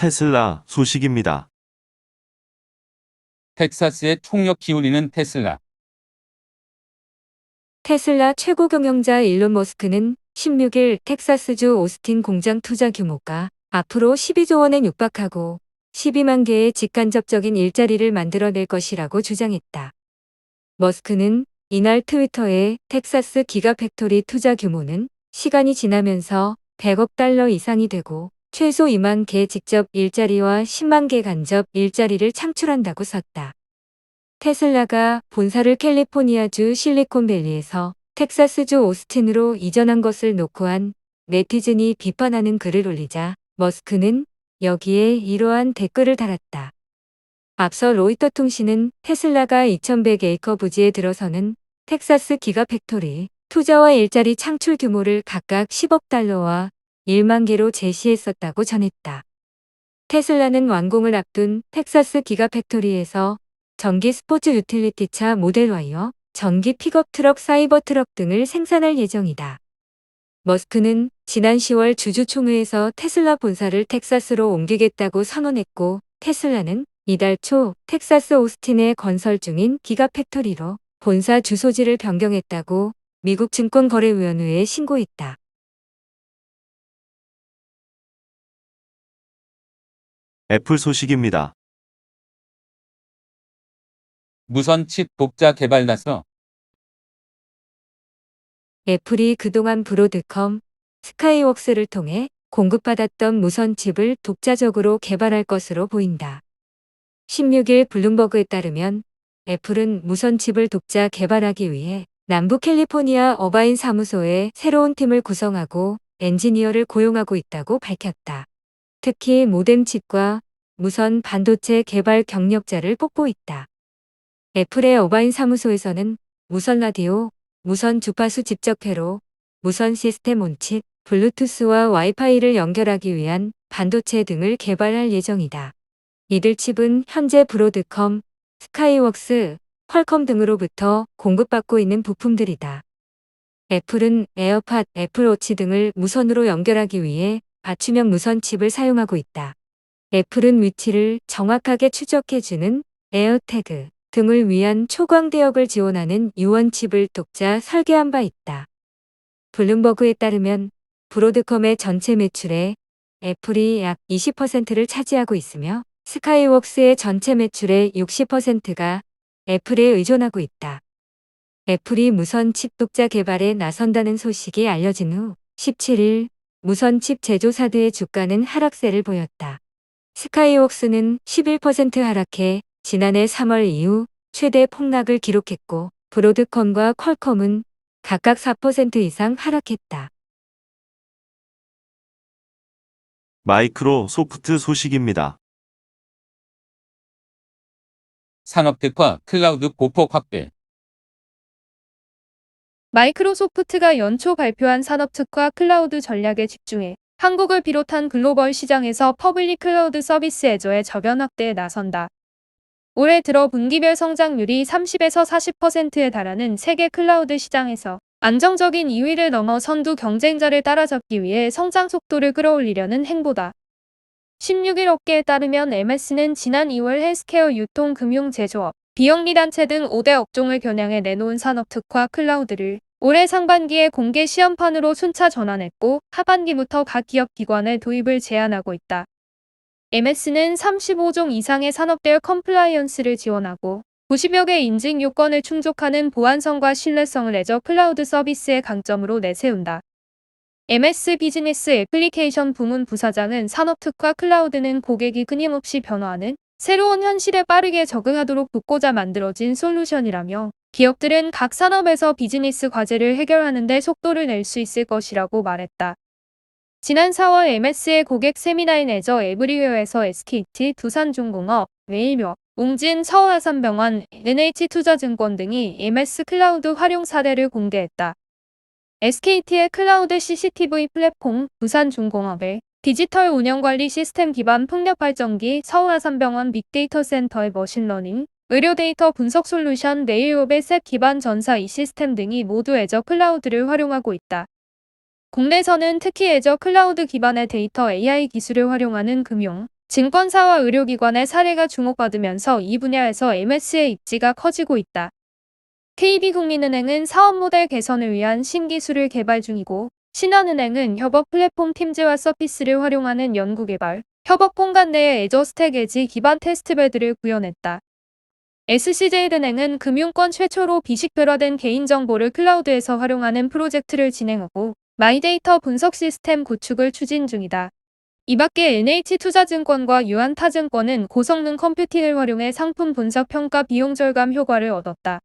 테슬라 소식입니다. 텍사스에 총력 기울이는 테슬라. 테슬라 최고 경영자 일론 머스크는 16일 텍사스주 오스틴 공장 투자 규모가 앞으로 12조 원에 육박하고 12만 개의 직간접적인 일자리를 만들어낼 것이라고 주장했다. 머스크는 이날 트위터에 텍사스 기가팩토리 투자 규모는 시간이 지나면서 100억 달러 이상이 되고 최소 2만 개 직접 일자리와 10만 개 간접 일자리를 창출한다고 썼다. 테슬라가 본사를 캘리포니아주 실리콘밸리에서 텍사스주 오스틴으로 이전한 것을 놓고 한 네티즌이 비판하는 글을 올리자 머스크는 여기에 이러한 댓글을 달았다. 앞서 로이터 통신은 테슬라가 2100에이커 부지에 들어서는 텍사스 기가팩토리 투자와 일자리 창출 규모를 각각 10억 달러와 1만 개로 제시했었다고 전했다. 테슬라는 완공을 앞둔 텍사스 기가팩토리에서 전기 스포츠 유틸리티차 모델 Y와 전기 픽업 트럭 사이버 트럭 등을 생산할 예정이다. 머스크는 지난 10월 주주총회에서 테슬라 본사를 텍사스로 옮기겠다고 선언했고 테슬라는 이달 초 텍사스 오스틴에 건설 중인 기가팩토리로 본사 주소지를 변경했다고 미국 증권거래위원회에 신고했다. 애플 소식입니다. 무선 칩 독자 개발 나서. 애플이 그동안 브로드컴, 스카이웍스를 통해 공급받았던 무선 칩을 독자적으로 개발할 것으로 보인다. 16일 블룸버그에 따르면 애플은 무선 칩을 독자 개발하기 위해 남부 캘리포니아 어바인 사무소에 새로운 팀을 구성하고 엔지니어를 고용하고 있다고 밝혔다. 특히 모뎀 칩과 무선 반도체 개발 경력자를 뽑고 있다. 애플의 어바인 사무소에서는 무선 라디오, 무선 주파수 집적회로, 무선 시스템 온칩, 블루투스와 와이파이를 연결하기 위한 반도체 등을 개발할 예정이다. 이들 칩은 현재 브로드컴, 스카이웍스, 퀄컴 등으로부터 공급받고 있는 부품들이다. 애플은 에어팟, 애플워치 등을 무선으로 연결하기 위해 맞춤형 무선 칩을 사용하고 있다. 애플은 위치를 정확하게 추적해주는 에어태그 등을 위한 초광 대역을 지원하는 유원 칩을 독자 설계한 바 있다. 블룸버그에 따르면 브로드컴의 전체 매출에 애플이 약 20%를 차지하고 있으며 스카이웍스의 전체 매출의 60%가 애플에 의존하고 있다. 애플이 무선 칩 독자 개발에 나선다는 소식이 알려진 후 17일 무선 칩 제조사들의 주가는 하락세를 보였다. 스카이웍스는 11% 하락해 지난해 3월 이후 최대 폭락을 기록했고 브로드컴과 퀄컴은 각각 4% 이상 하락했다. 마이크로소프트 소식입니다. 산업특화 클라우드 보폭 확대. 마이크로소프트가 연초 발표한 산업특화 클라우드 전략에 집중해 한국을 비롯한 글로벌 시장에서 퍼블릭 클라우드 서비스 애저의 저변 확대에 나선다. 올해 들어 분기별 성장률이 30에서 40%에 달하는 세계 클라우드 시장에서 안정적인 2위를 넘어 선두 경쟁자를 따라잡기 위해 성장 속도를 끌어올리려는 행보다. 16일 업계에 따르면 MS는 지난 2월 헬스케어 유통 금융 제조업, 비영리 단체 등 5대 업종을 겨냥해 내놓은 산업특화 클라우드를 올해 상반기에 공개 시험판으로 순차 전환했고 하반기부터 각 기업 기관의 도입을 제한하고 있다. MS는 35종 이상의 산업대열 컴플라이언스를 지원하고 90여 개 인증 요건을 충족하는 보안성과 신뢰성을 애저 클라우드 서비스의 강점으로 내세운다. MS 비즈니스 애플리케이션 부문 부사장은 산업특화 클라우드는 고객이 끊임없이 변화하는 새로운 현실에 빠르게 적응하도록 돕고자 만들어진 솔루션이라며 기업들은 각 산업에서 비즈니스 과제를 해결하는 데 속도를 낼 수 있을 것이라고 말했다. 지난 4월 MS의 고객 세미나인 애저 에브리웨어에서 SKT, 두산중공업, 웨일묘, 웅진, 서울아산병원, NH투자증권 등이 MS 클라우드 활용 사례를 공개했다. SKT의 클라우드 CCTV 플랫폼, 두산중공업의 디지털 운영관리 시스템 기반 풍력 발전기, 서울아산병원 빅데이터 센터의 머신러닝, 의료 데이터 분석 솔루션, 네일롭의 셋 기반 전사 이 시스템 등이 모두 애저 클라우드를 활용하고 있다. 국내에서는 특히 애저 클라우드 기반의 데이터 AI 기술을 활용하는 금융, 증권사와 의료기관의 사례가 주목받으면서 이 분야에서 MS의 입지가 커지고 있다. KB국민은행은 사업 모델 개선을 위한 신기술을 개발 중이고, 신한은행은 협업 플랫폼 팀즈와 서피스를 활용하는 연구개발, 협업 공간 내에 애저 스택 에지 기반 테스트베드를 구현했다. SC제일은행은 금융권 최초로 비식별화된 개인정보를 클라우드에서 활용하는 프로젝트를 진행하고 마이데이터 분석 시스템 구축을 추진 중이다. 이 밖에 NH투자증권과 유한타증권은 고성능 컴퓨팅을 활용해 상품 분석 평가 비용 절감 효과를 얻었다.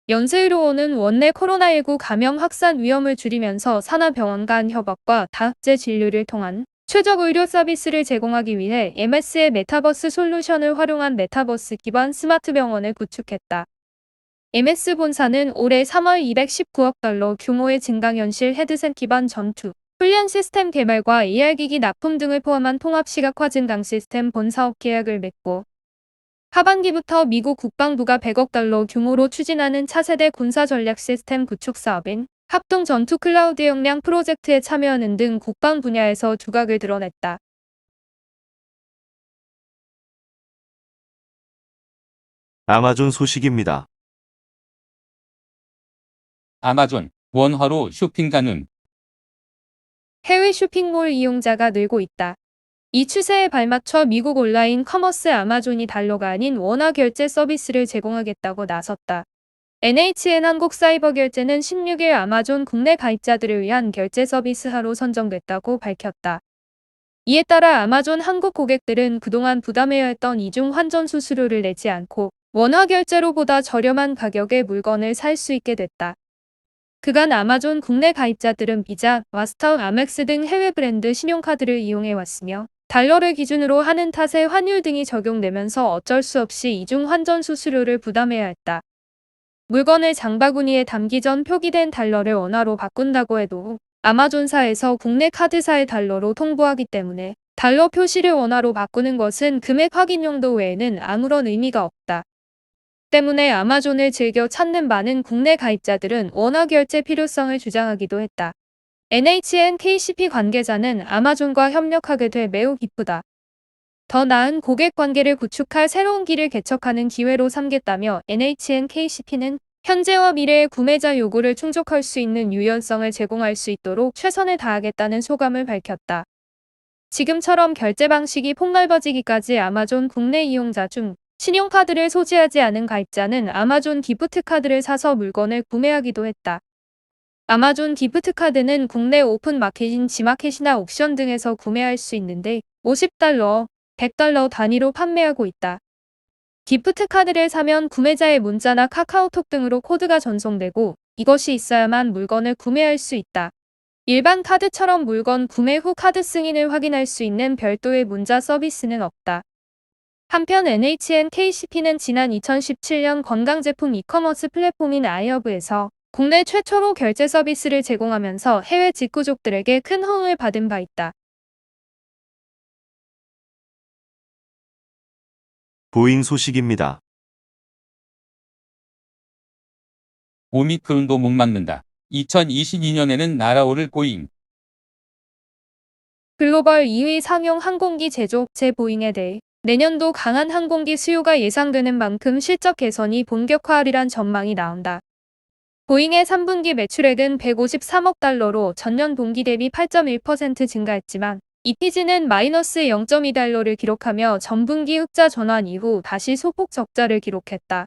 연세의료원은 원내 코로나19 감염 확산 위험을 줄이면서 산하병원 간 협업과 다학제 진료를 통한 최적 의료 서비스를 제공하기 위해 MS의 메타버스 솔루션을 활용한 메타버스 기반 스마트 병원을 구축했다. MS 본사는 올해 3월 219억 달러 규모의 증강현실 헤드셋 기반 전투, 훈련 시스템 개발과 AR기기 납품 등을 포함한 통합 시각화 증강 시스템 본사업 계약을 맺고, 하반기부터 미국 국방부가 100억 달러 규모로 추진하는 차세대 군사 전략 시스템 구축 사업인 합동 전투 클라우드 역량 프로젝트에 참여하는 등 국방 분야에서 두각을 드러냈다. 아마존 소식입니다. 아마존, 원화로 쇼핑 가능. 해외 쇼핑몰 이용자가 늘고 있다. 이 추세에 발맞춰 미국 온라인 커머스 아마존이 달러가 아닌 원화 결제 서비스를 제공하겠다고 나섰다. NHN 한국사이버결제는 16일 아마존 국내 가입자들을 위한 결제 서비스화로 선정됐다고 밝혔다. 이에 따라 아마존 한국 고객들은 그동안 부담해야 했던 이중 환전 수수료를 내지 않고 원화 결제로 보다 저렴한 가격에 물건을 살 수 있게 됐다. 그간 아마존 국내 가입자들은 비자, 마스터, 아멕스 등 해외 브랜드 신용카드를 이용해 왔으며 달러를 기준으로 하는 탓에 환율 등이 적용되면서 어쩔 수 없이 이중 환전 수수료를 부담해야 했다. 물건을 장바구니에 담기 전 표기된 달러를 원화로 바꾼다고 해도 아마존사에서 국내 카드사의 달러로 통보하기 때문에 달러 표시를 원화로 바꾸는 것은 금액 확인 용도 외에는 아무런 의미가 없다. 때문에 아마존을 즐겨 찾는 많은 국내 가입자들은 원화 결제 필요성을 주장하기도 했다. NHN KCP 관계자는 아마존과 협력하게 돼 매우 기쁘다. 더 나은 고객 관계를 구축할 새로운 길을 개척하는 기회로 삼겠다며 NHN KCP는 현재와 미래의 구매자 요구를 충족할 수 있는 유연성을 제공할 수 있도록 최선을 다하겠다는 소감을 밝혔다. 지금처럼 결제 방식이 폭넓어지기까지 아마존 국내 이용자 중 신용카드를 소지하지 않은 가입자는 아마존 기프트카드를 사서 물건을 구매하기도 했다. 아마존 기프트카드는 국내 오픈마켓인 지마켓이나 옥션 등에서 구매할 수 있는데 $50, $100 단위로 판매하고 있다. 기프트카드를 사면 구매자의 문자나 카카오톡 등으로 코드가 전송되고 이것이 있어야만 물건을 구매할 수 있다. 일반 카드처럼 물건 구매 후 카드 승인을 확인할 수 있는 별도의 문자 서비스는 없다. 한편 NHN KCP는 지난 2017년 건강제품 이커머스 플랫폼인 아이허브에서 국내 최초로 결제 서비스를 제공하면서 해외 직구족들에게 큰 호응을 받은 바 있다. 보잉 소식입니다. 오미크론도 못 막는다. 2022년에는 날아오를 보잉. 글로벌 2위 상용 항공기 제조업체 보잉에 대해 내년도 강한 항공기 수요가 예상되는 만큼 실적 개선이 본격화하리란 전망이 나온다. 보잉의 3분기 매출액은 153억 달러로 전년 동기 대비 8.1% 증가했지만 EPS는 마이너스 0.2달러를 기록하며 전분기 흑자 전환 이후 다시 소폭 적자를 기록했다.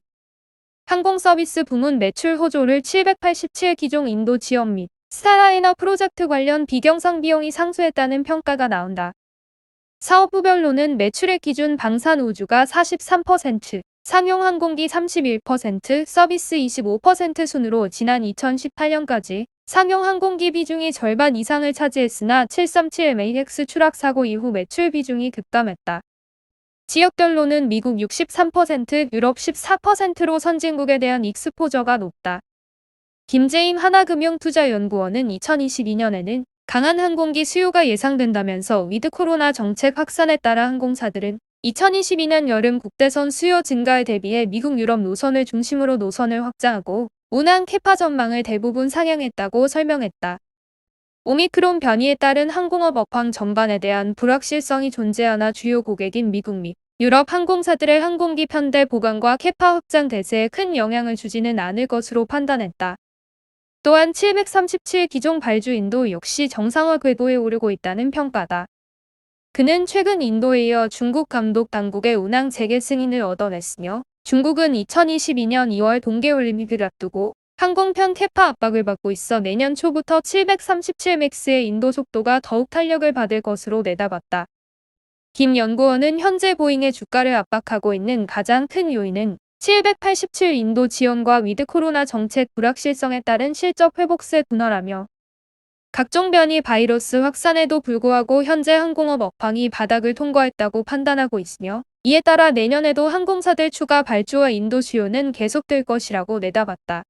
항공서비스 부문 매출 호조를 787기종 인도 지원 및 스타라이너 프로젝트 관련 비경상 비용이 상쇄했다는 평가가 나온다. 사업부별로는 매출액 기준 방산우주가 43%, 상용항공기 31%, 서비스 25% 순으로 지난 2018년까지 상용항공기 비중이 절반 이상을 차지했으나 737MAX 추락 사고 이후 매출 비중이 급감했다. 지역별로는 미국 63%, 유럽 14%로 선진국에 대한 익스포저가 높다. 김재임 하나금융투자연구원은 2022년에는 강한 항공기 수요가 예상된다면서 위드 코로나 정책 확산에 따라 항공사들은 2022년 여름 국대선 수요 증가에 대비해 미국 유럽 노선을 중심으로 노선을 확장하고 운항 캐파 전망을 대부분 상향했다고 설명했다. 오미크론 변이에 따른 항공업 업황 전반에 대한 불확실성이 존재하나 주요 고객인 미국 및 유럽 항공사들의 항공기 편대 보강과 캐파 확장 대세에 큰 영향을 주지는 않을 것으로 판단했다. 또한 737 기종 발주 인도 역시 정상화 궤도에 오르고 있다는 평가다. 그는 최근 인도에 이어 중국 감독 당국의 운항 재개 승인을 얻어냈으며 중국은 2022년 2월 동계올림픽을 앞두고 항공편 캐파 압박을 받고 있어 내년 초부터 737MAX의 인도 속도가 더욱 탄력을 받을 것으로 내다봤다. 김 연구원은 현재 보잉의 주가를 압박하고 있는 가장 큰 요인은 787 인도 지원과 위드 코로나 정책 불확실성에 따른 실적 회복세 둔화라며 각종 변이 바이러스 확산에도 불구하고 현재 항공업 업황이 바닥을 통과했다고 판단하고 있으며 이에 따라 내년에도 항공사들 추가 발주와 인도 수요는 계속될 것이라고 내다봤다.